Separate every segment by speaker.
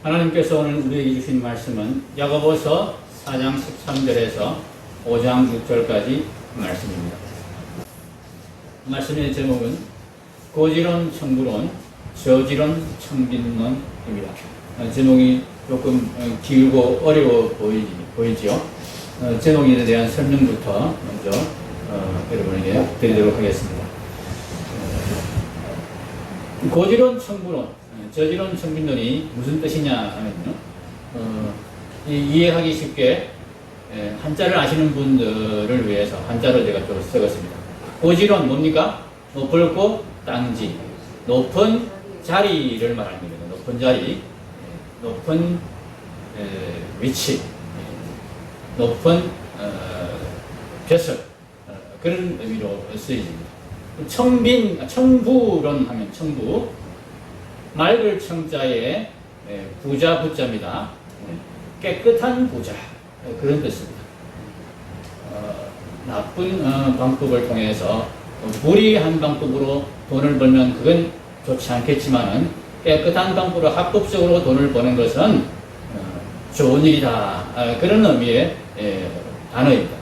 Speaker 1: 하나님께서 오늘 우리에게 주신 말씀은 야고보서 4장 13절에서 5장 6절까지 말씀입니다. 말씀의 제목은 고지론 청부론, 저지론 청빈론입니다. 제목이 조금 길고 어려워 보이지요. 제목에 대한 설명부터 먼저 여러분에게 드리도록 하겠습니다. 고지론 청부론, 저지론 청빈론이 무슨 뜻이냐 하면요, 이해하기 쉽게 한자를 아시는 분들을 위해서 한자로 제가 좀 써봤습니다. 고지론 뭡니까? 높고 땅지, 높은 자리를 말하는 겁니다. 높은 자리, 높은 위치, 높은 벼슬, 그런 의미로 쓰여집니다. 청부론 하면 청부, 맑을 청자에 부자 부자입니다. 깨끗한 부자, 그런 뜻입니다. 나쁜 방법을 통해서 무리한 방법으로 돈을 벌면 그건 좋지 않겠지만은 깨끗한 방법으로 합법적으로 돈을 버는 것은 좋은 일이다, 그런 의미의 단어입니다.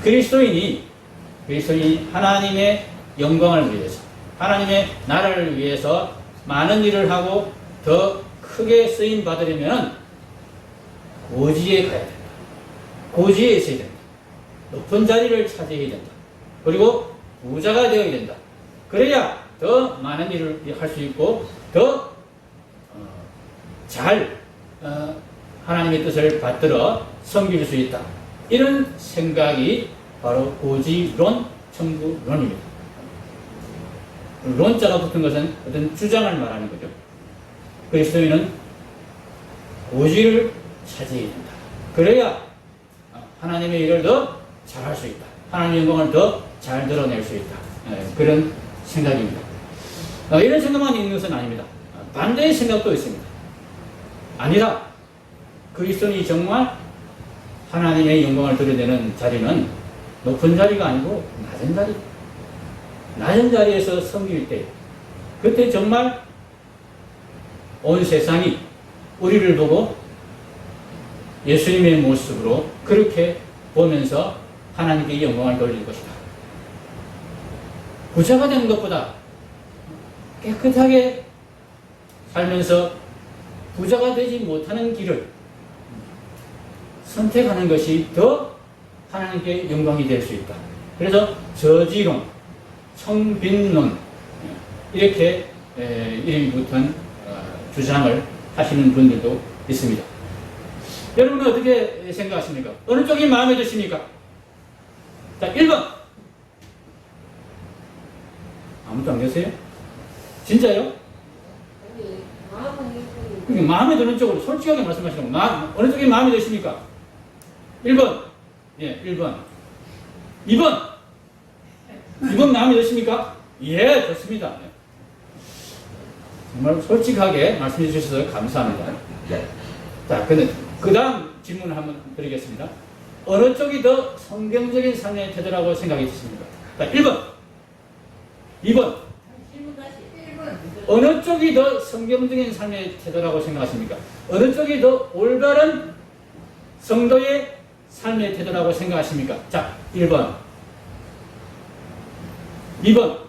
Speaker 1: 그리스도인이 하나님의 영광을 위해서, 하나님의 나라를 위해서 많은 일을 하고 더 크게 쓰임 받으려면 고지에 가야 된다. 고지에 있어야 된다. 높은 자리를 차지해야 된다. 그리고 부자가 되어야 된다. 그래야 더 많은 일을 할 수 있고 더 잘 하나님의 뜻을 받들어 섬길 수 있다. 이런 생각이 바로 고지론 청부론입니다. 론자가 붙은 것은 어떤 주장을 말하는 거죠. 그리스도인은 고지를 차지해야 된다. 그래야 하나님의 일을 더 잘할 수 있다. 하나님의 영광을 더 잘 드러낼 수 있다. 그런 생각입니다. 이런 생각만 있는 것은 아닙니다. 반대의 생각도 있습니다. 아니다. 그리스도인이 정말 하나님의 영광을 드러내는 자리는 높은 자리가 아니고 낮은 자리. 낮은 자리에서 섬길 때, 그때 정말 온 세상이 우리를 보고 예수님의 모습으로 그렇게 보면서 하나님께 영광을 돌릴 것이다. 부자가 되는 것보다 깨끗하게 살면서 부자가 되지 못하는 길을 선택하는 것이 더 하나님께 영광이 될 수 있다. 그래서 저지론, 청빈론, 이렇게 이름이 붙은 주장을 하시는 분들도 있습니다. 여러분은 어떻게 생각하십니까? 어느 쪽이 마음에 드십니까? 자, 1번. 아무도 안 계세요? 진짜요? 마음에 드는 쪽으로 솔직하게 말씀하시는 거. 어느 쪽이 마음에 드십니까? 1번. 예, 1번. 2번. 2번 마음에 드십니까? 예, 좋습니다. 정말 솔직하게 말씀해 주셔서 감사합니다. 네. 자, 그 다음 질문을 한번 드리겠습니다. 어느 쪽이 더 성경적인 삶의 태도라고 생각이 드십니까? 자, 1번. 2번. 어느 쪽이 더 성경적인 삶의 태도라고 생각하십니까? 어느 쪽이 더 올바른 성도의 삶의 태도라고 생각하십니까? 자, 1번. 2번.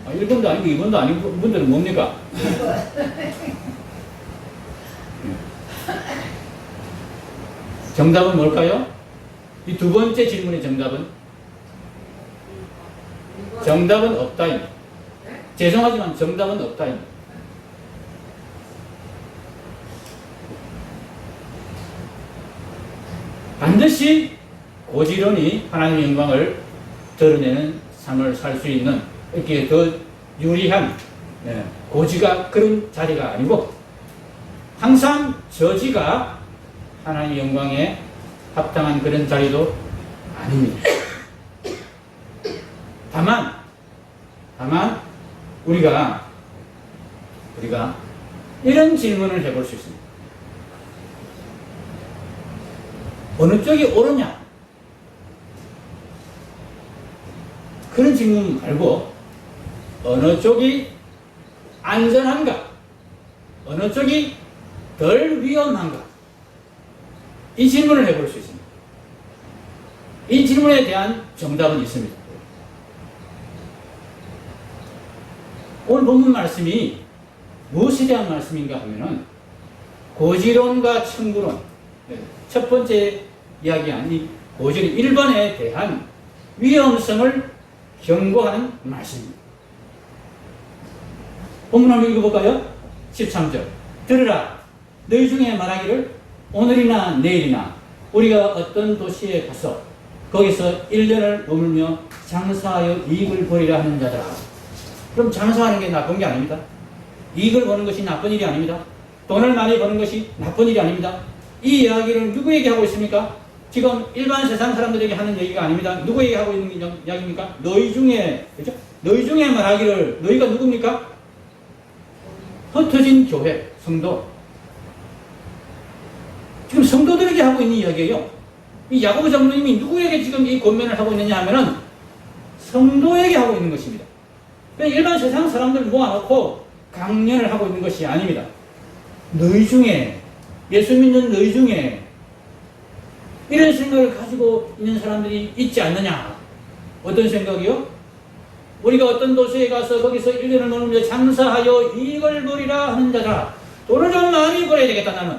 Speaker 1: 1번도 아니고 2번도 아니고 분들은 뭡니까? 정답은 뭘까요? 이 두 번째 질문의 정답은? 정답은 없다입니다. 죄송하지만 정답은 없다입니다. 반드시 고지론이 하나님의 영광을 드러내는 삶을 살 수 있는, 이렇게 더 유리한 고지가 그런 자리가 아니고, 항상 저지가 하나님의 영광에 합당한 그런 자리도 아닙니다. 다만 우리가 이런 질문을 해볼 수 있습니다. 어느 쪽이 옳으냐? 그런 질문 말고 어느 쪽이 안전한가? 어느 쪽이 덜 위험한가? 이 질문을 해볼 수 있습니다. 이 질문에 대한 정답은 있습니다. 오늘 본문 말씀이 무엇에 대한 말씀인가 하면은 고지론과 청구론, 첫 번째 이야기한 이 고지론 1번에 대한 위험성을 경고하는 말씀입니다. 본문 한번 읽어볼까요? 13절. 들으라. 너희 중에 말하기를 오늘이나 내일이나 우리가 어떤 도시에 가서 거기서 1년을 머물며 장사하여 이익을 벌이라 하는 자들아. 그럼 장사하는 게 나쁜 게 아닙니다. 이익을 버는 것이 나쁜 일이 아닙니다. 돈을 많이 버는 것이 나쁜 일이 아닙니다. 이 이야기를 누구에게 하고 있습니까? 지금 일반 세상 사람들에게 하는 얘기가 아닙니다. 누구에게 하고 있는 이야기입니까? 너희 중에, 그죠? 너희 중에 말하기를, 너희가 누굽니까? 흩어진 교회, 성도. 지금 성도들에게 하고 있는 이야기예요. 이 야고보 장로님이 누구에게 지금 이 권면을 하고 있느냐 하면은 성도에게 하고 있는 것입니다. 일반 세상 사람들 모아놓고 강연을 하고 있는 것이 아닙니다. 너희 중에, 예수 믿는 너희 중에 이런 생각을 가지고 있는 사람들이 있지 않느냐? 어떤 생각이요? 우리가 어떤 도시에 가서 거기서 1년을 머물며 장사하여 이익을 벌이라 하는 자라. 돈을 좀 많이 벌어야 되겠다, 나는.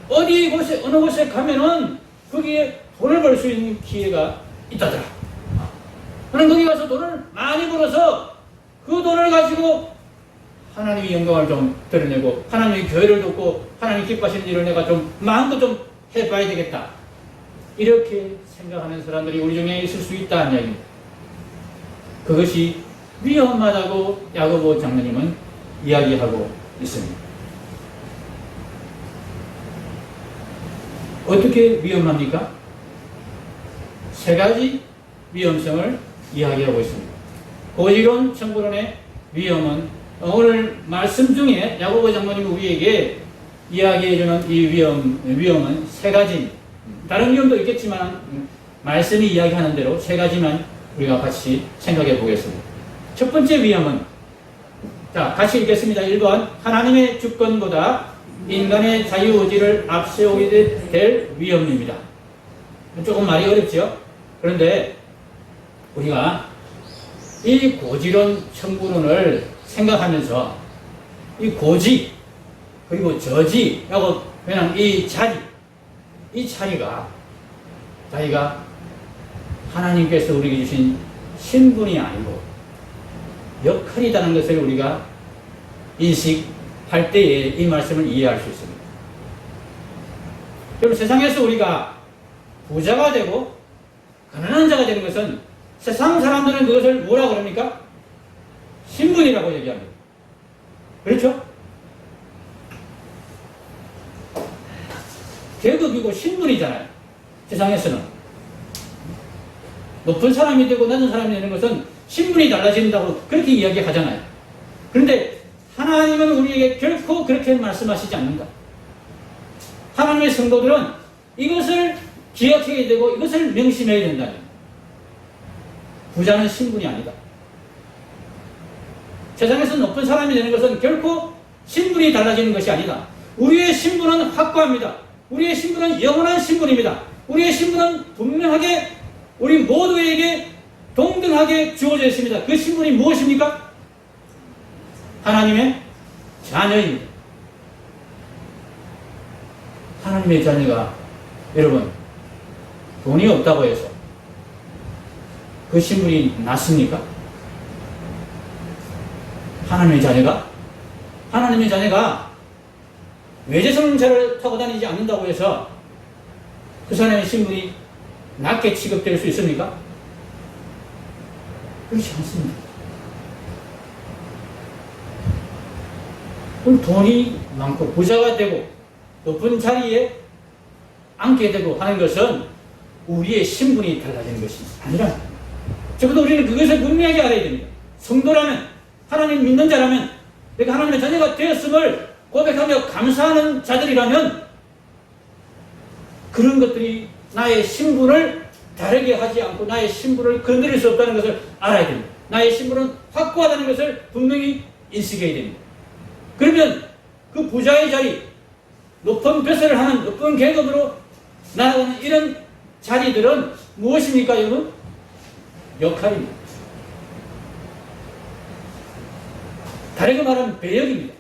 Speaker 1: 어디 곳에, 어느 곳에 가면은 거기에 돈을 벌 수 있는 기회가 있다더라. 나는 거기 가서 돈을 많이 벌어서 그 돈을 가지고 하나님의 영광을 좀 드러내고 하나님의 교회를 돕고 하나님 기뻐하시는 일을 내가 좀 마음껏 좀 해봐야 되겠다. 이렇게 생각하는 사람들이 우리 중에 있을 수 있다는 이야기입니다. 그것이 위험하다고 야고보 장로님은 이야기하고 있습니다. 어떻게 위험합니까? 세 가지 위험성을 이야기하고 있습니다. 고지론, 청구론의 위험은 오늘 말씀 중에 야고보 장로님이 우리에게 이야기해주는 이 위험은 세 가지. 다른 위험도 있겠지만 말씀이 이야기하는 대로 세 가지만 우리가 같이 생각해 보겠습니다. 첫 번째 위험은, 자, 같이 읽겠습니다. 1번. 하나님의 주권보다 인간의 자유의지를 앞세우게 될 위험입니다. 조금 말이 어렵죠? 그런데 우리가 이 고지론, 청구론을 생각하면서 이 고지, 그리고 저지라고 표현한 이 자리가 자기가 하나님께서 우리에게 주신 신분이 아니고 역할이라는 것을 우리가 인식할 때에 이 말씀을 이해할 수 있습니다. 여러분, 세상에서 우리가 부자가 되고 가난한 자가 되는 것은 세상 사람들은 그것을 뭐라고 그럽니까? 신분이라고 얘기합니다. 그렇죠? 계급이고 신분이잖아요. 세상에서는 높은 사람이 되고 낮은 사람이 되는 것은 신분이 달라진다고 그렇게 이야기하잖아요. 그런데 하나님은 우리에게 결코 그렇게 말씀하시지 않는다. 하나님의 성도들은 이것을 기억해야 되고 이것을 명심해야 된다. 부자는 신분이 아니다. 세상에서 높은 사람이 되는 것은 결코 신분이 달라지는 것이 아니다. 우리의 신분은 확고합니다. 우리의 신분은 영원한 신분입니다. 우리의 신분은 분명하게 우리 모두에게 동등하게 주어져 있습니다. 그 신분이 무엇입니까? 하나님의 자녀입니다. 하나님의 자녀가, 여러분, 돈이 없다고 해서 그 신분이 낮습니까? 하나님의 자녀가 외제성차를 타고 다니지 않는다고 해서 그 사람의 신분이 낮게 취급될 수 있습니까? 그렇지 않습니다. 그럼 돈이 많고 부자가 되고 높은 자리에 앉게 되고 하는 것은 우리의 신분이 달라지는 것이 아니라, 적어도 우리는 그것을 분명하게 알아야 됩니다. 성도라면, 하나님 믿는 자라면, 내가 하나님의 자녀가 되었음을 고백하며 감사하는 자들이라면 그런 것들이 나의 신분을 다르게 하지 않고 나의 신분을 건드릴 수 없다는 것을 알아야 됩니다. 나의 신분은 확고하다는 것을 분명히 인식해야 됩니다. 그러면 그러면 그 부자의 자리, 높은 벼슬을 하는 높은 계급으로 나아가는 이런 자리들은 무엇입니까, 여러분? 역할입니다. 다르게 말하면 배역입니다.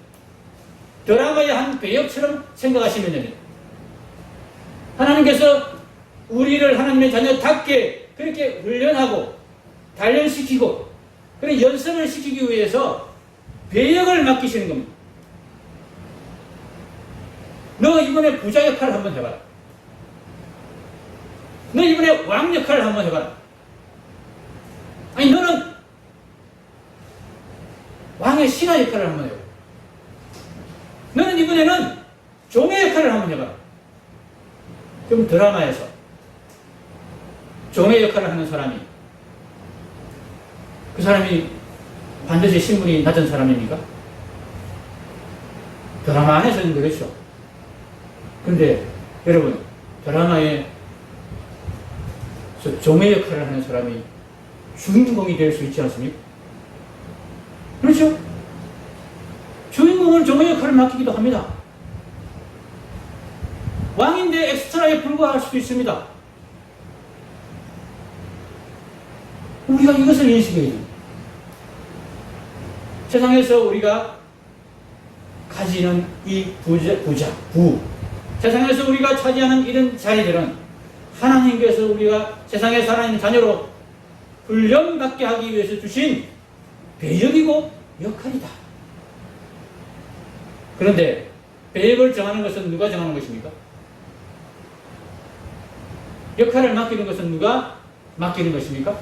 Speaker 1: 드라마의 한 배역처럼 생각하시면 됩니다. 하나님께서 우리를 하나님의 자녀답게 그렇게 훈련하고 단련시키고 그런 연습을 시키기 위해서 배역을 맡기시는 겁니다. 너 이번에 부자 역할을 한번 해봐라. 너 이번에 왕 역할을 한번 해봐라. 아니 너는 왕의 신하 역할을 한번 해봐라. 너는 이번에는 종의 역할을 한번 해봐라. 그럼 드라마에서 종의 역할을 하는 사람이 그 사람이 반드시 신분이 낮은 사람입니까? 드라마 안에서는 그렇죠. 근데 여러분 드라마에 종의 역할을 하는 사람이 주인공이 될 수 있지 않습니까? 그렇죠? 주인공은 종의 역할을 맡기기도 합니다. 왕인데 엑스트라에 불과할 수도 있습니다. 우리가 이것을 인식해야 됩니다. 세상에서 우리가 가지는 이 부, 세상에서 우리가 차지하는 이런 자리들은 하나님께서 우리가 세상에서 하나님의 자녀로 훈련받게 하기 위해서 주신 배역이고 역할이다. 그런데 배역을 정하는 것은 누가 정하는 것입니까? 역할을 맡기는 것은 누가 맡기는 것입니까?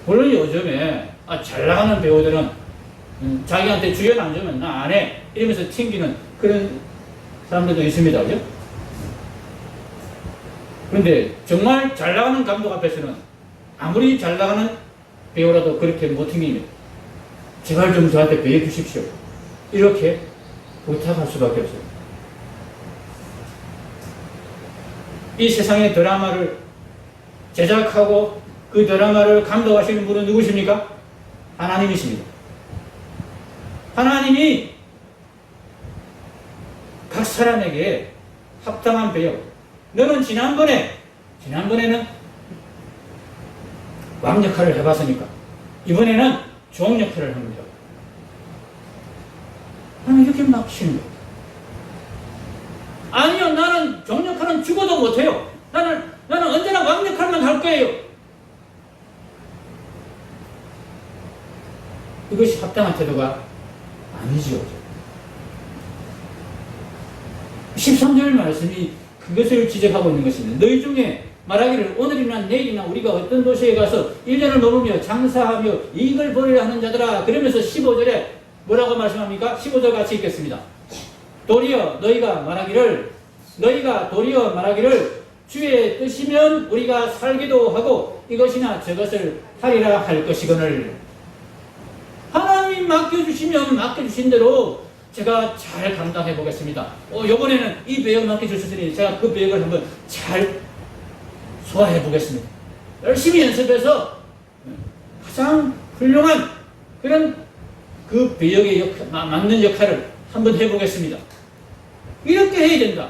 Speaker 1: 물론 요즘에 잘 나가는 배우들은 자기한테 주연 안 주면 나 안 해 이러면서 튕기는 그런 사람들도 있습니다. 그죠? 그런데 정말 잘 나가는 감독 앞에서는 아무리 잘 나가는 배우라도 그렇게 못 튕깁니다. 제발 좀 저한테 배워 주십시오. 이렇게 부탁할 수밖에 없어요. 이 세상의 드라마를 제작하고 그 드라마를 감독하시는 분은 누구십니까? 하나님이십니다. 하나님이 각 사람에게 합당한 배역, 너는 지난번에는 왕 역할을 해봤으니까 이번에는 종 역할을 합니다. 하나님 이렇게 맡기시는 거예요. 아니요, 나는 종 역할은 죽어도 못해요. 나는 언제나 왕 역할만 할 거예요. 이것이 합당한 태도가 아니지요. 13절 말씀이 그것을 지적하고 있는 것입니다. 너희 중에 말하기를 오늘이나 내일이나 우리가 어떤 도시에 가서 1년을 머물며 장사하며 이익을 벌이려 하는 자들아, 그러면서 15절에 뭐라고 말씀합니까? 15절 같이 읽겠습니다. 도리어 너희가 도리어 말하기를 주의 뜻이면 우리가 살기도 하고 이것이나 저것을 하리라 할 것이거늘. 하나님 맡겨주신 대로 제가 잘 감당해 보겠습니다. 이번에는 이 배역 맡겨주셨으니 제가 그 배역을 한번 잘 소화해 보겠습니다. 열심히 연습해서 가장 훌륭한 그런 그 배역의 맞는 역할을 한번 해보겠습니다. 이렇게 해야 된다.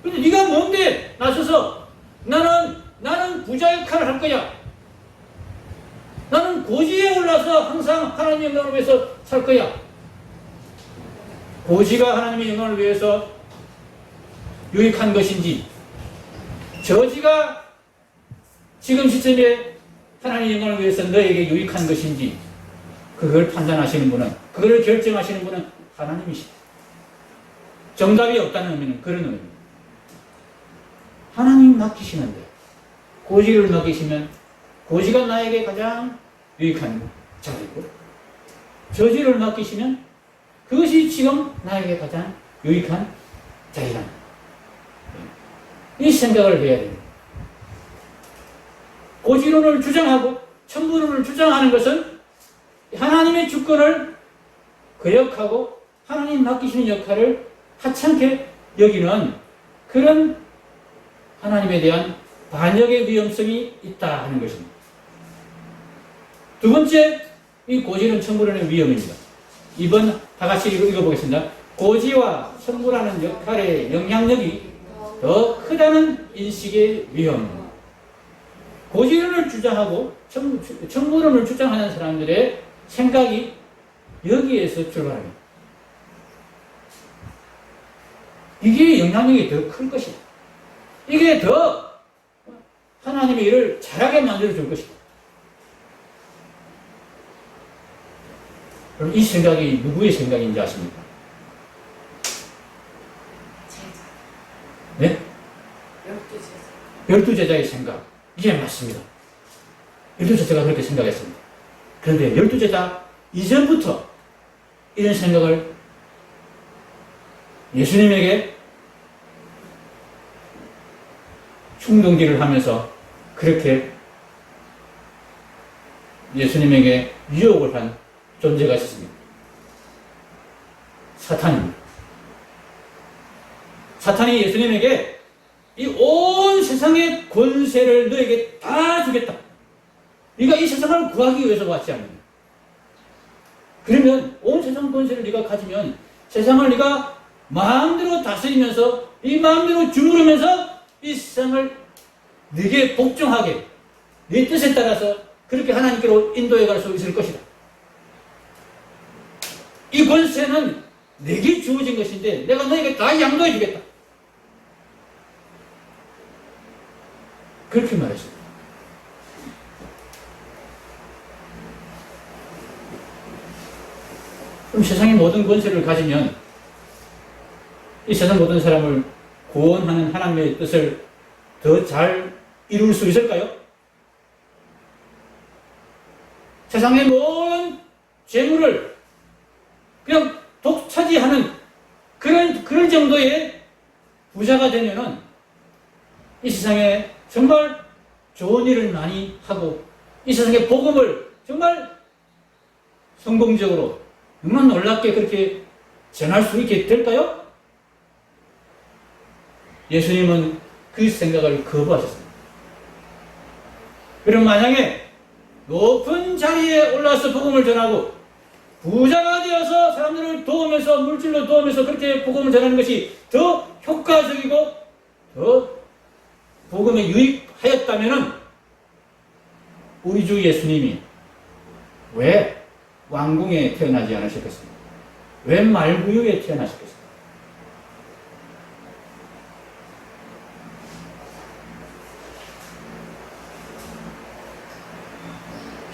Speaker 1: 근데 네가 뭔데 나서서 나는 부자 역할을 할 거야. 나는 고지에 올라서 항상 하나님의 영광을 위해서 살 거야. 고지가 하나님의 영광을 위해서 유익한 것인지, 저지가 지금 시점에 하나님의 영광을 위해서 너에게 유익한 것인지, 그걸 판단하시는 분은, 그걸 결정하시는 분은 하나님이시다. 정답이 없다는 의미는 그런 의미입니다. 하나님 맡기시는데, 고지를 맡기시면 고지가 나에게 가장 유익한 자리고, 저지를 맡기시면 그것이 지금 나에게 가장 유익한 자리란 이 생각을 해야 됩니다. 고지론을 주장하고 천부론을 주장하는 것은 하나님의 주권을 거역하고 하나님 맡기시는 역할을 하찮게 여기는 그런 하나님에 대한 반역의 위험성이 있다 하는 것입니다. 두 번째, 이 고지론 천부론의 위험입니다. 이번 다 같이 읽어보겠습니다. 고지와 청구라는 역할의 영향력이 더 크다는 인식의 위험. 고지론을 주장하고 청구론을 주장하는 사람들의 생각이 여기에서 출발합니다. 이게 영향력이 더 클 것이다. 이게 더 하나님의 일을 잘하게 만들어줄 것이다. 그럼 이 생각이 누구의 생각인지 아십니까? 네? 12제자의 생각. 이게 맞습니다. 12제자가 그렇게 생각했습니다. 그런데 12제자 이전부터 이런 생각을 예수님에게 충동질을 하면서 그렇게 예수님에게 유혹을 한 존재가 있습니다. 사탄입니다. 사탄이 예수님에게 이 온 세상의 권세를 너에게 다 주겠다. 네가 이 세상을 구하기 위해서 왔지 않느냐. 그러면 온 세상 권세를 네가 가지면 세상을 네가 마음대로 다스리면서 이 마음대로 주무르면서 이 세상을 네게 복종하게 네 뜻에 따라서 그렇게 하나님께로 인도해 갈 수 있을 것이다. 이 권세는 내게 주어진 것인데 내가 너에게 다 양도해 주겠다. 그렇게 말했습니다. 그럼 세상의 모든 권세를 가지면 이 세상 모든 사람을 구원하는 하나님의 뜻을 더 잘 이룰 수 있을까요? 세상의 모든 재물을 그냥 독차지하는 그런 정도의 부자가 되면은 이 세상에 정말 좋은 일을 많이 하고 이 세상의 복음을 정말 성공적으로 정말 놀랍게 그렇게 전할 수 있게 될까요? 예수님은 그 생각을 거부하셨습니다. 그럼 만약에 높은 자리에 올라서 복음을 전하고 부자가 되어서 사람들을 도우면서 물질로 도우면서 그렇게 복음을 전하는 것이 더 효과적이고 더 복음에 유익하였다면은 우리 주 예수님이 왜 왕궁에 태어나지 않으셨겠습니까? 왜 말구유에 태어나셨겠습니까?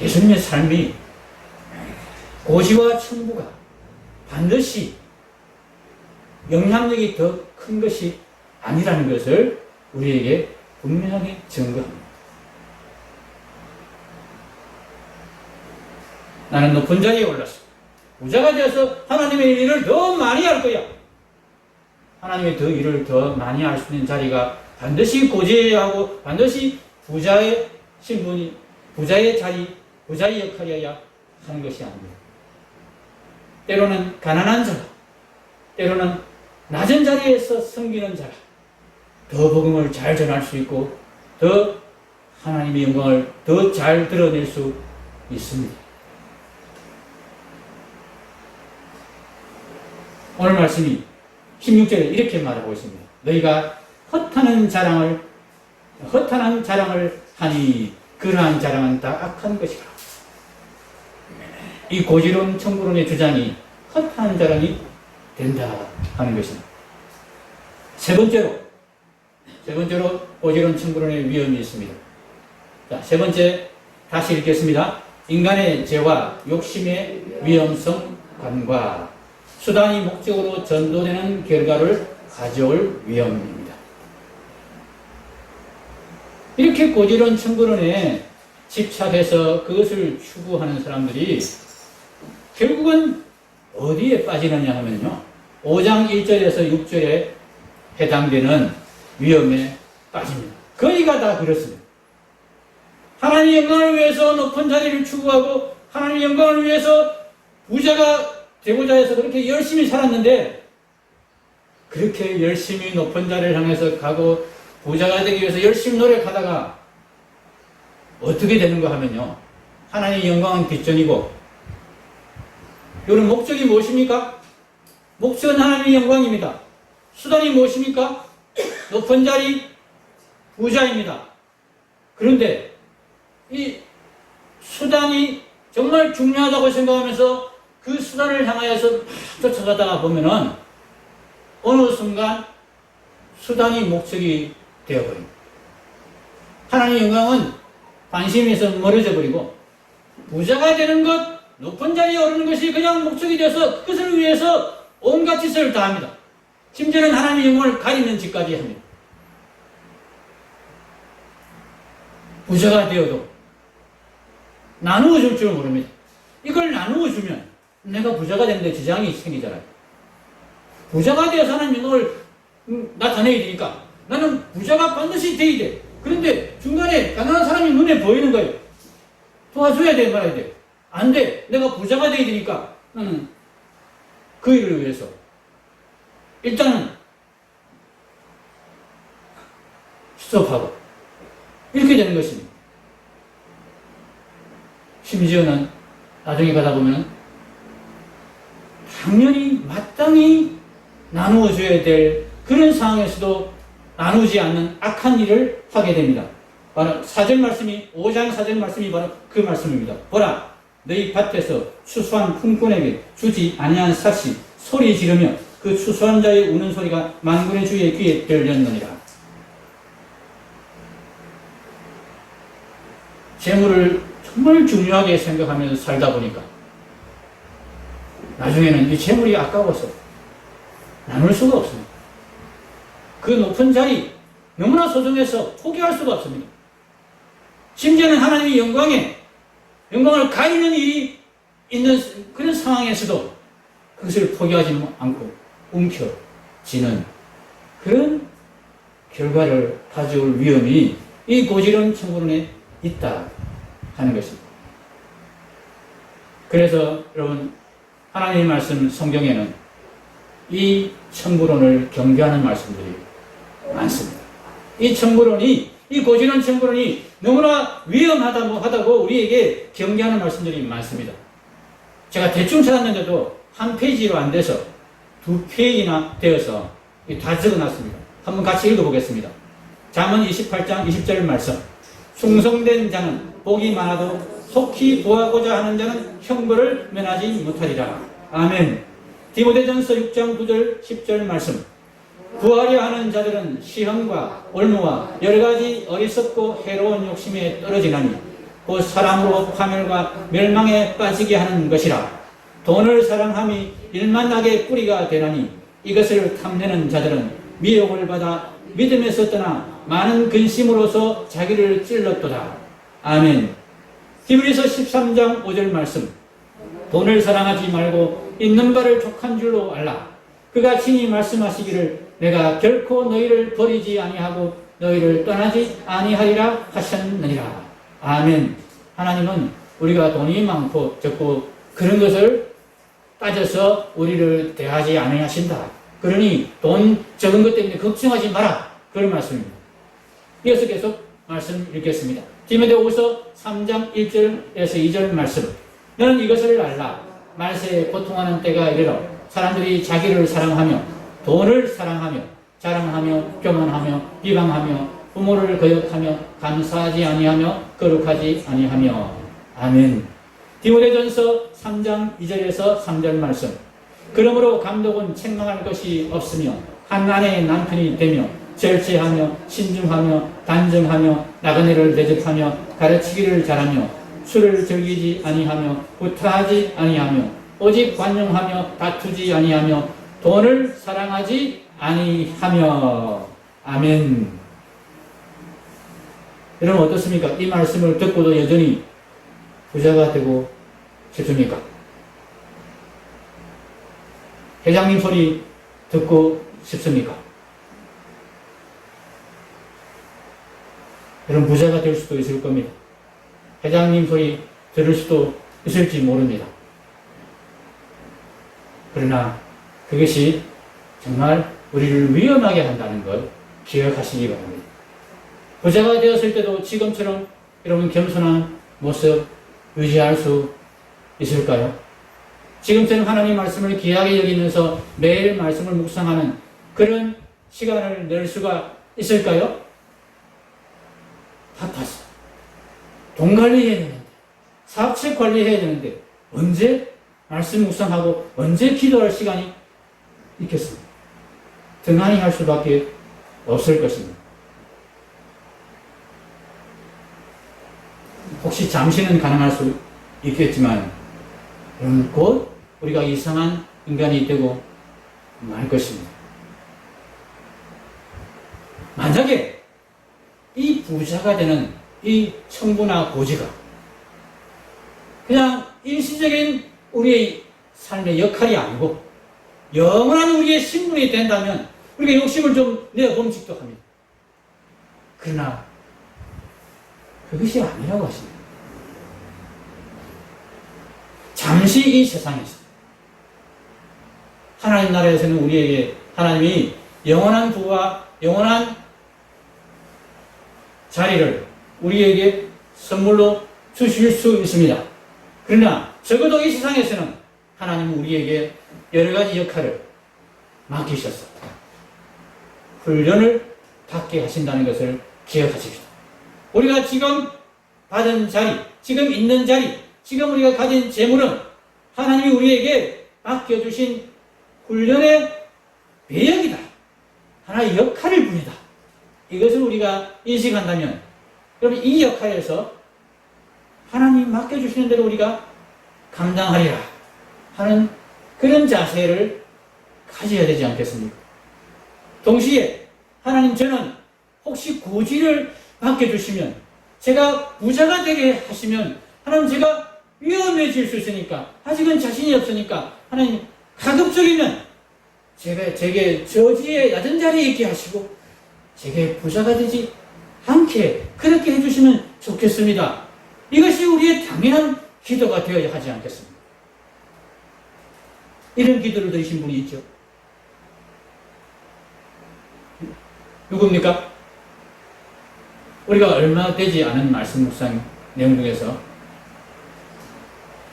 Speaker 1: 예수님의 삶이 고시와 청구가 반드시 영향력이 더 큰 것이 아니라는 것을 우리에게 분명하게 증거합니다. 나는 높은 자리에 올랐어. 부자가 되어서 하나님의 일을 더 많이 할 거야. 하나님의 일을 더 많이 할 수 있는 자리가 반드시 고지해야 하고 반드시 부자의 신분이 부자의 자리, 부자의 역할이어야 하는 것이 아닙니다. 때로는 가난한 자라, 때로는 낮은 자리에서 섬기는 자라, 더 복음을 잘 전할 수 있고 더 하나님의 영광을 더 잘 드러낼 수 있습니다. 오늘 말씀이 16절에 이렇게 말하고 있습니다. 너희가 허탄한 자랑을 하니 그러한 자랑은 다 악한 것이라. 이 고지론 청구론의 주장이 허탄한 자랑이 된다 하는 것입니다. 세 번째로 고지론 청구론의 위험이 있습니다. 자, 세 번째 다시 읽겠습니다. 인간의 죄와 욕심의 위험성 관과 수단이 목적으로 전도되는 결과를 가져올 위험입니다. 이렇게 고지론 청구론에 집착해서 그것을 추구하는 사람들이 결국은 어디에 빠지느냐 하면요, 5장 1절에서 6절에 해당되는 위험에 빠집니다. 거의가 다 그렇습니다. 하나님의 영광을 위해서 높은 자리를 추구하고 하나님의 영광을 위해서 부자가 되고자 해서 그렇게 열심히 살았는데, 그렇게 열심히 높은 자리를 향해서 가고 부자가 되기 위해서 열심히 노력하다가 어떻게 되는가 하면요, 하나님의 영광은 뒷전이고 여러분, 목적이 무엇입니까? 목적은 하나님의 영광입니다. 수단이 무엇입니까? 높은 자리, 부자입니다. 그런데 이 수단이 정말 중요하다고 생각하면서 그 수단을 향하여서 쫓아가다가 보면은 어느 순간 수단이 목적이 되어버립니다. 하나님의 영광은 관심에서 멀어져 버리고 부자가 되는 것, 높은 자리에 오르는 것이 그냥 목적이 되어서 그것을 위해서 온갖 짓을 다 합니다. 심지어는 하나님의 영광을 가리는 짓까지 합니다. 부자가 되어도 나누어 줄 줄 모릅니다. 이걸 나누어 주면 내가 부자가 되는데 지장이 생기잖아요. 부자가 되어서 하나님의 영광을 나타내야 되니까 나는 부자가 반드시 돼야 돼. 그런데 중간에 가난한 사람이 눈에 보이는 거예요. 도와줘야 돼, 말아야 돼. 안 돼. 내가 부자가 돼야 되니까 나는 그 일을 위해서 일단은 스톱하고 이렇게 되는 것입니다. 심지어는 나중에 가다 보면 당연히 마땅히 나누어줘야 될 그런 상황에서도 나누지 않는 악한 일을 하게 됩니다. 바로 4절 말씀이, 5장 4절 말씀이 바로 그 말씀입니다. 보라, 너희 밭에서 추수한 품꾼에게 주지 아니한 삭시 소리 지르며 그 추수한 자의 우는 소리가 만군의 주의 귀에 들렸느니라. 재물을 정말 중요하게 생각하면서 살다 보니까 나중에는 이 재물이 아까워서 나눌 수가 없습니다. 그 높은 자리 너무나 소중해서 포기할 수가 없습니다. 심지어는 하나님의 영광을 가리는 일이 있는 그런 상황에서도 그것을 포기하지 않고 움켜쥐는 그런 결과를 가져올 위험이 이 고지런 청구론에 있다 하는 것입니다. 그래서 여러분, 하나님의 말씀 성경에는 이 청구론을 경계하는 말씀들이 많습니다. 이 청구론이, 이 고지런 청구론이 너무나 위험하다고 우리에게 경계하는 말씀들이 많습니다. 제가 대충 찾았는데도 한 페이지로 안 돼서 2페이지나 되어서 다 적어놨습니다. 한번 같이 읽어보겠습니다. 잠언 28장 20절 말씀. 충성된 자는 복이 많아도 속히 구하고자 하는 자는 형벌을 면하지 못하리라. 아멘. 디모데전서 6장 9절 10절 말씀. 구하려 하는 자들은 시험과 올무와 여러가지 어리석고 해로운 욕심에 떨어지나니 곧 사람으로 파멸과 멸망에 빠지게 하는 것이라. 돈을 사랑함이 일만하게 뿌리가 되나니 이것을 탐내는 자들은 미혹을 받아 믿음에서 떠나 많은 근심으로서 자기를 찔렀도다. 아멘. 히브리서 13장 5절 말씀. 돈을 사랑하지 말고 있는 바를 족한 줄로 알라. 그가 친히 말씀하시기를 내가 결코 너희를 버리지 아니하고 너희를 떠나지 아니하리라 하셨느니라. 아멘. 하나님은 우리가 돈이 많고 적고 그런 것을 따져서 우리를 대하지 아니하신다. 그러니 돈 적은 것 때문에 걱정하지 마라. 그런 말씀입니다. 이어서 계속 말씀 읽겠습니다. 디모데후서 3장 1절에서 2절 말씀. 너는 이것을 알라. 말세에 고통하는 때가 이르러 사람들이 자기를 사랑하며 돈을 사랑하며 자랑하며 교만하며 비방하며 부모를 거역하며 감사하지 아니하며 거룩하지 아니하며. 아멘. 디모데전서 3장 2절에서 3절 말씀. 그러므로 감독은 책망할 것이 없으며 한 아내의 남편이 되며 절제하며 신중하며 단정하며 나그네를 대접하며 가르치기를 잘하며 술을 즐기지 아니하며 구타하지 아니하며 오직 관용하며 다투지 아니하며 돈을 사랑하지 아니하며. 아멘. 여러분 어떻습니까? 이 말씀을 듣고도 여전히 부자가 되고 싶습니까? 회장님 소리 듣고 싶습니까? 여러분 부자가 될 수도 있을 겁니다. 회장님 소리 들을 수도 있을지 모릅니다. 그러나 그것이 정말 우리를 위험하게 한다는 걸 기억하시기 바랍니다. 부자가 되었을 때도 지금처럼 여러분 겸손한 모습 유지할 수 있을까요? 지금처럼 하나님 말씀을 귀하게 여기면서 매일 말씀을 묵상하는 그런 시간을 낼 수가 있을까요? 바빠서 돈 관리해야 되는데, 사업책 관리해야 되는데 언제 말씀 묵상하고 언제 기도할 시간이 있겠습니까? 등한히 할 수밖에 없을 것입니다. 혹시 잠시는 가능할 수 있겠지만 곧 우리가 이상한 인간이 되고 말 것입니다. 만약에 이 부자가 되는 이 청부나 고지가 그냥 일시적인 우리의 삶의 역할이 아니고 영원한 우리의 신분이 된다면 우리가 욕심을 좀 내어봄직도 합니다. 그러나 그것이 아니라고 하십니다. 잠시 이 세상에서 하나님 나라에서는 우리에게 하나님이 영원한 부와 영원한 자리를 우리에게 선물로 주실 수 있습니다. 그러나 적어도 이 세상에서는 하나님은 우리에게 여러 가지 역할을 맡기셔서 훈련을 받게 하신다는 것을 기억하십시오. 우리가 지금 받은 자리, 지금 있는 자리, 지금 우리가 가진 재물은 하나님이 우리에게 맡겨주신 훈련의 배역이다. 하나의 역할일 뿐이다. 이것을 우리가 인식한다면 여러분 이 역할에서 하나님이 맡겨주시는 대로 우리가 감당하리라 하는 그런 자세를 가져야 되지 않겠습니까? 동시에 하나님 저는 혹시 고지를 맡겨주시면 제가 부자가 되게 하시면 하나님 제가 위험해질 수 있으니까 아직은 자신이 없으니까 하나님 가급적이면 제게 저지의 낮은 자리에 있게 하시고 제게 부자가 되지 않게 그렇게 해주시면 좋겠습니다. 이것이 우리의 당연한 기도가 되어야 하지 않겠습니까? 이런 기도를 드리신 분이 있죠. 누굽니까? 우리가 얼마 되지 않은 말씀 묵상 내용 중에서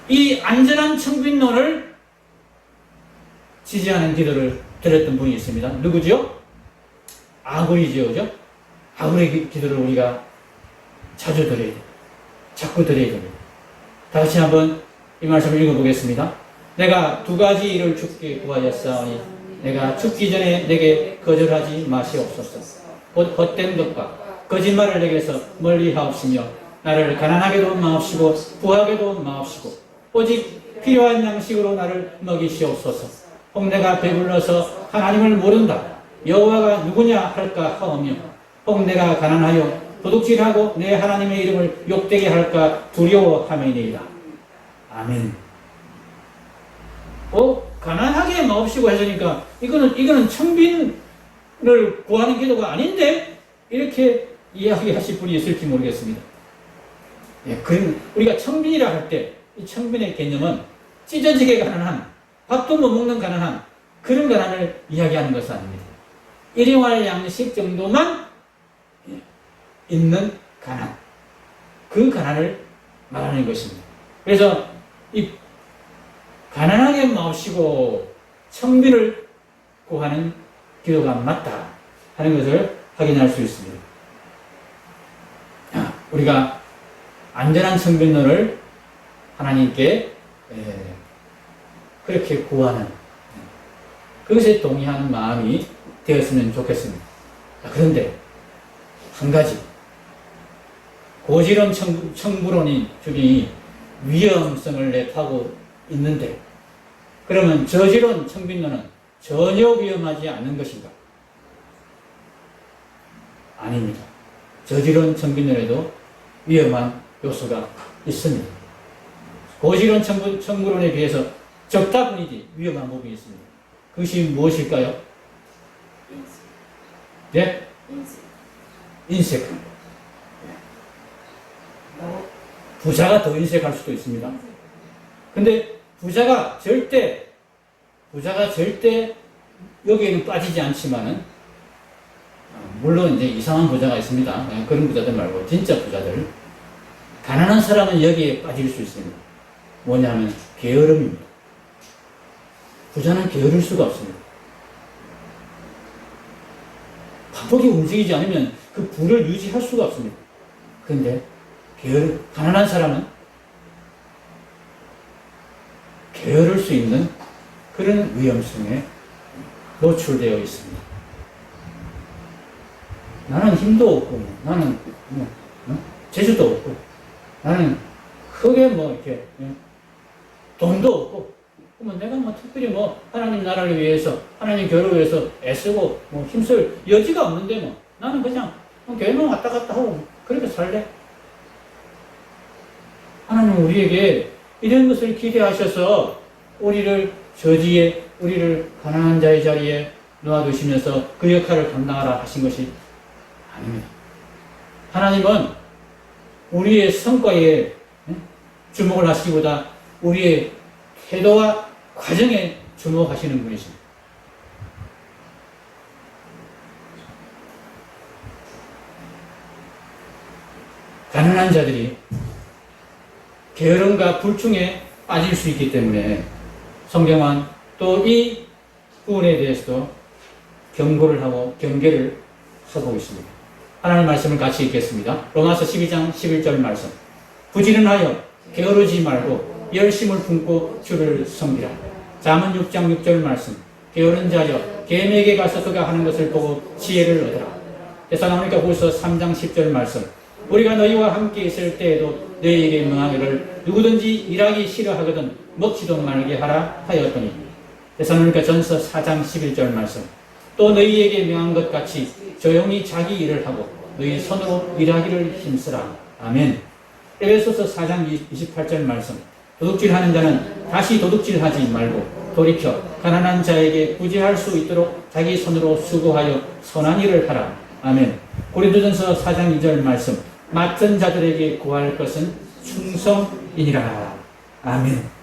Speaker 1: 이 안전한 청빈론을 지지하는 기도를 드렸던 분이 있습니다. 누구죠? 아굴이죠, 그죠? 아굴의 기도를 우리가 자주 드려야 돼요. 자꾸 드려야 됩니다. 다 같이 한번 이 말씀을 읽어보겠습니다. 내가 두 가지 일을 주께 구하였사오니 내가 죽기 전에 내게 거절하지 마시옵소서. 곧 헛된 것과 거짓말을 내게서 멀리 하옵시며 나를 가난하게도 마옵시고 부하게도 마옵시고 오직 필요한 양식으로 나를 먹이시옵소서. 혹 내가 배불러서 하나님을 모른다 여호와가 누구냐 할까 하오며 혹 내가 가난하여 도둑질하고 내 하나님의 이름을 욕되게 할까 두려워함이니이다. 아멘. 가난하게 마옵시고 해주니까 이거는 청빈을 구하는 기도가 아닌데 이렇게 이야기하실 분이 있을지 모르겠습니다. 예, 우리가 청빈이라 할 때 이 청빈의 개념은 찢어지게 가난한, 밥도 못 먹는 가난한 그런 가난을 이야기하는 것은 아닙니다. 일용할 양식 정도만 있는 가난, 그 가난을 말하는 것입니다. 그래서 이 가난하게 마옵시고 청빈을 구하는 기도가 맞다 하는 것을 확인할 수 있습니다. 우리가 안전한 청빈론을 하나님께 그렇게 구하는 그것에 동의하는 마음이 되었으면 좋겠습니다. 그런데 한 가지 고지론 청부론인 주변이 위험성을 내타고 있는데 그러면 저지론 청빈론은 전혀 위험하지 않는 것인가? 아닙니다. 저지론 청빈론에도 위험한 요소가 있습니다. 고지론 청부론에 비해서 적다 뿐이지 위험한 부분이 있습니다. 그것이 무엇일까요? 네? 인색한 것. 부자가 더 인색할 수도 있습니다. 근데 부자가 절대 여기에는 빠지지 않지만은 물론 이제 이상한 부자가 있습니다. 그런 부자들 말고 진짜 부자들. 가난한 사람은 여기에 빠질 수 있습니다. 뭐냐면 게으름입니다. 부자는 게으를 수가 없습니다. 바쁘게 움직이지 않으면 그 부를 유지할 수가 없습니다. 그런데 가난한 사람은 게으를 수 있는 그런 위험성에 노출되어 있습니다. 나는 힘도 없고, 나는 재주도 없고, 나는 크게 이렇게 돈도 없고, 내가 특별히 하나님 나라를 위해서, 하나님 교회를 위해서 애쓰고 힘쓸 여지가 없는데 나는 그냥 교회만 왔다 갔다 하고 그렇게 살래. 하나님 우리에게 이런 것을 기대하셔서 우리를 저지에, 우리를 가난한 자의 자리에 놓아두시면서 그 역할을 감당하라 하신 것이 아닙니다. 하나님은 우리의 성과에 주목을 하시기보다 우리의 태도와 과정에 주목하시는 분이십니다. 가난한 자들이 게으름과 불충에 빠질 수 있기 때문에 성경은 또 이 부분에 대해서도 경고를 하고 경계를 하고 있습니다. 하나님 말씀을 같이 읽겠습니다. 로마서 12장 11절 말씀. 부지런하여 게으르지 말고 열심을 품고 주를 섬기라. 잠언 6장 6절 말씀. 게으른 자여 겜에게 가서 그가 하는 것을 보고 지혜를 얻으라. 데살로니가 후서 3장 10절 말씀. 우리가 너희와 함께 있을 때에도 너희에게 명하기를 누구든지 일하기 싫어하거든 먹지도 말게 하라 하였더니. 데살로니가 전서 4장 11절 말씀. 또 너희에게 명한 것 같이 조용히 자기 일을 하고 너희 손으로 일하기를 힘쓰라. 아멘. 에베소서 4장 28절 말씀. 도둑질하는 자는 다시 도둑질하지 말고 돌이켜 가난한 자에게 구제할 수 있도록 자기 손으로 수고하여 선한 일을 하라. 아멘. 고린도전서 4장 2절 말씀. 맡은 자들에게 구할 것은 충성이니라. 아멘.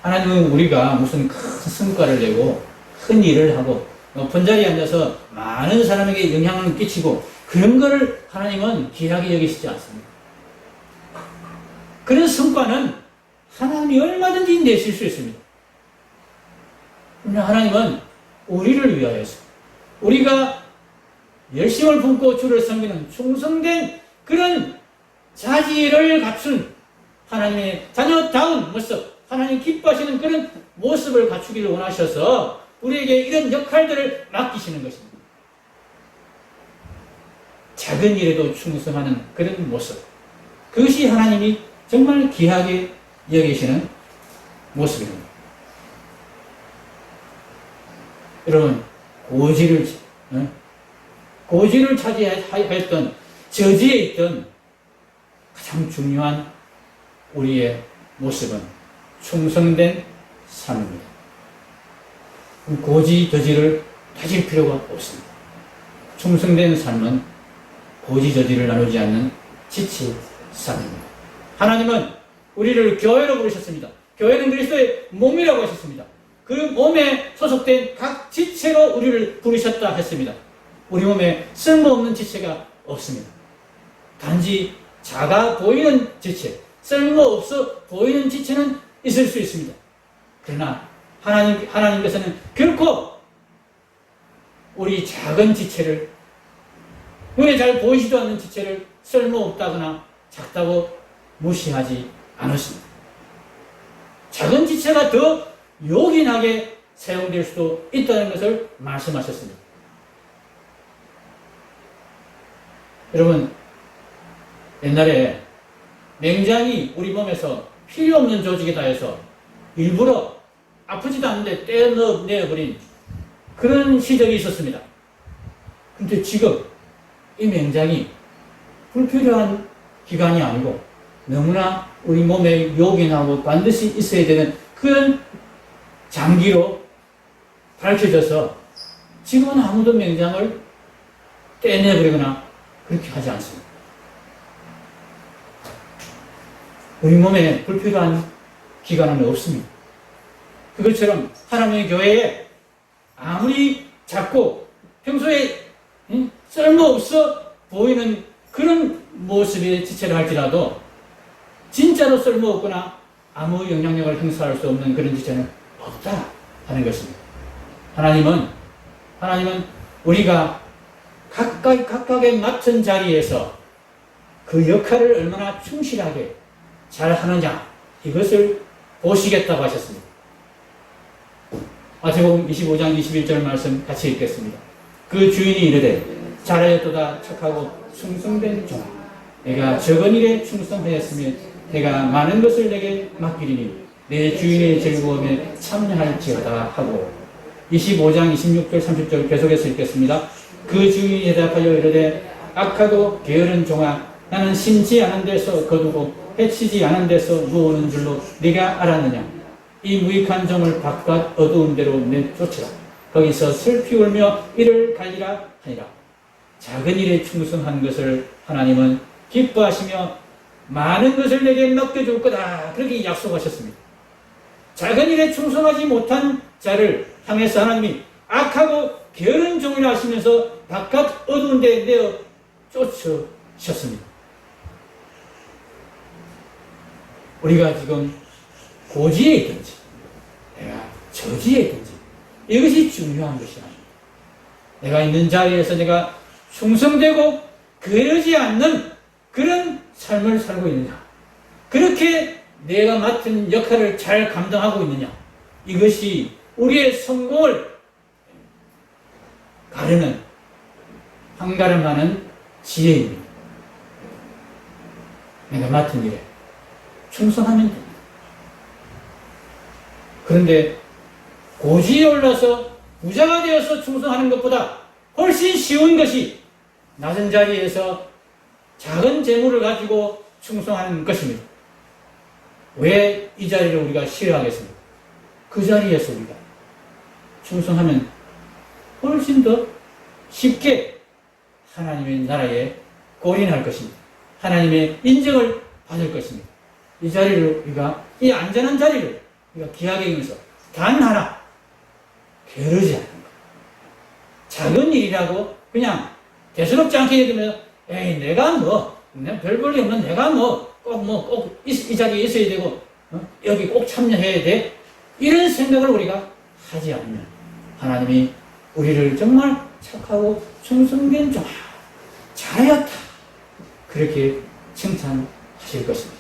Speaker 1: 하나님은 우리가 무슨 큰 성과를 내고 큰 일을 하고 높은 자리에 앉아서 많은 사람에게 영향을 끼치고 그런 거를 하나님은 귀하게 여기시지 않습니다. 그런 성과는 하나님이 얼마든지 내실 수 있습니다. 그러나 하나님은 우리를 위하여서 우리가 열심을 품고 주를 섬기는 충성된 그런 자질을 갖춘 하나님의 자녀다운 모습, 하나님 기뻐하시는 그런 모습을 갖추기를 원하셔서 우리에게 이런 역할들을 맡기시는 것입니다. 작은 일에도 충성하는 그런 모습. 그것이 하나님이 정말 귀하게 여기시는 모습입니다. 여러분, 고지를 차지하였던 저지에 있던 가장 중요한 우리의 모습은 충성된 삶입니다. 고지, 저지를 따질 필요가 없습니다. 충성된 삶은 고지, 저지를 나누지 않는 지체 삶입니다. 하나님은 우리를 교회로 부르셨습니다. 교회는 그리스도의 몸이라고 하셨습니다. 그 몸에 소속된 각 지체로 우리를 부르셨다 했습니다. 우리 몸에 쓸모없는 지체가 없습니다. 단지 작아 보이는 지체, 쓸모없어 보이는 지체는 있을 수 있습니다. 그러나 하나님께서는 결코 우리 작은 지체를, 눈에 잘 보이지도 않는 지체를 쓸모없다거나 작다고 무시하지 않으십니다. 작은 지체가 더 요긴하게 사용될 수도 있다는 것을 말씀하셨습니다. 여러분, 옛날에 맹장이 우리 몸에서 필요 없는 조직이다 해서 일부러 아프지도 않는데 떼어내버린 그런 시절이 있었습니다. 근데 지금 이 맹장이 불필요한 기관이 아니고 너무나 우리 몸에 요긴하고 반드시 있어야 되는 그런 장기로 밝혀져서 지금은 아무도 맹장을 떼내버리거나 그렇게 하지 않습니다. 우리 몸에 불필요한 기관은 없습니다. 그것처럼 하나님의 교회에 아무리 작고 평소에 쓸모없어 보이는 그런 모습의 지체를 할지라도 진짜로 쓸모없거나 아무 영향력을 행사할 수 없는 그런 지체는 없다 하는 것입니다. 하나님은 우리가 각각의 맡은 자리에서 그 역할을 얼마나 충실하게 잘 하느냐, 이것을 보시겠다고 하셨습니다. 마태복음 25장 21절 말씀 같이 읽겠습니다. 그 주인이 이르되 잘하였도다 착하고 충성된 종아, 내가 적은 일에 충성하였으면 내가 많은 것을 내게 맡기리니 내 주인의 즐거움에 참여할지어다 하고, 25장 26절 30절 계속해서 읽겠습니다. 그 주인이 대답하여 이르되 악하고 게으른 종아, 나는 심지 않은 데서 거두고 해치지 않은 데서 누우는 줄로 네가 알았느냐. 이 무익한 종을 바깥 어두운 데로 내쫓으라. 거기서 슬피 울며 이를 갈리라 하니라. 작은 일에 충성한 것을 하나님은 기뻐하시며 많은 것을 내게 맡겨줄 거다, 그렇게 약속하셨습니다. 작은 일에 충성하지 못한 자를 향해서 하나님이 악하고 게으른 종이라 하시면서 바깥 어두운 데 내어 쫓으셨습니다. 우리가 지금 고지에 있든지 내가 저지에 있든지 이것이 중요한 것이 아닙니다. 내가 있는 자리에서 내가 충성되고 게으르지 않는 그런 삶을 살고 있느냐, 그렇게 내가 맡은 역할을 잘 감당하고 있느냐, 이것이 우리의 성공을 가르는 한가름하는 지혜입니다. 내가 맡은 일에 충성하면 됩니다. 그런데 고지에 올라서 부자가 되어서 충성하는 것보다 훨씬 쉬운 것이 낮은 자리에서 작은 재물을 가지고 충성하는 것입니다. 왜 이 자리를 우리가 싫어하겠습니까? 그 자리에서 우리가 충성하면 훨씬 더 쉽게 하나님의 나라에 골인할 것입니다. 하나님의 인정을 받을 것입니다. 이 자리를 우리가, 이 안전한 자리를 우리가 귀하게 여기면서 단 하나 게으르지 않는 것. 작은 일이라고 그냥 대수롭지 않게 여기면서 에이 내가 별 볼일 없는 내가 꼭 이 자리에 있어야 되고 여기 꼭 참여해야 돼, 이런 생각을 우리가 하지 않으면 하나님이 우리를 정말 착하고 충성된 종아, 잘하였다, 그렇게 칭찬하실 것입니다.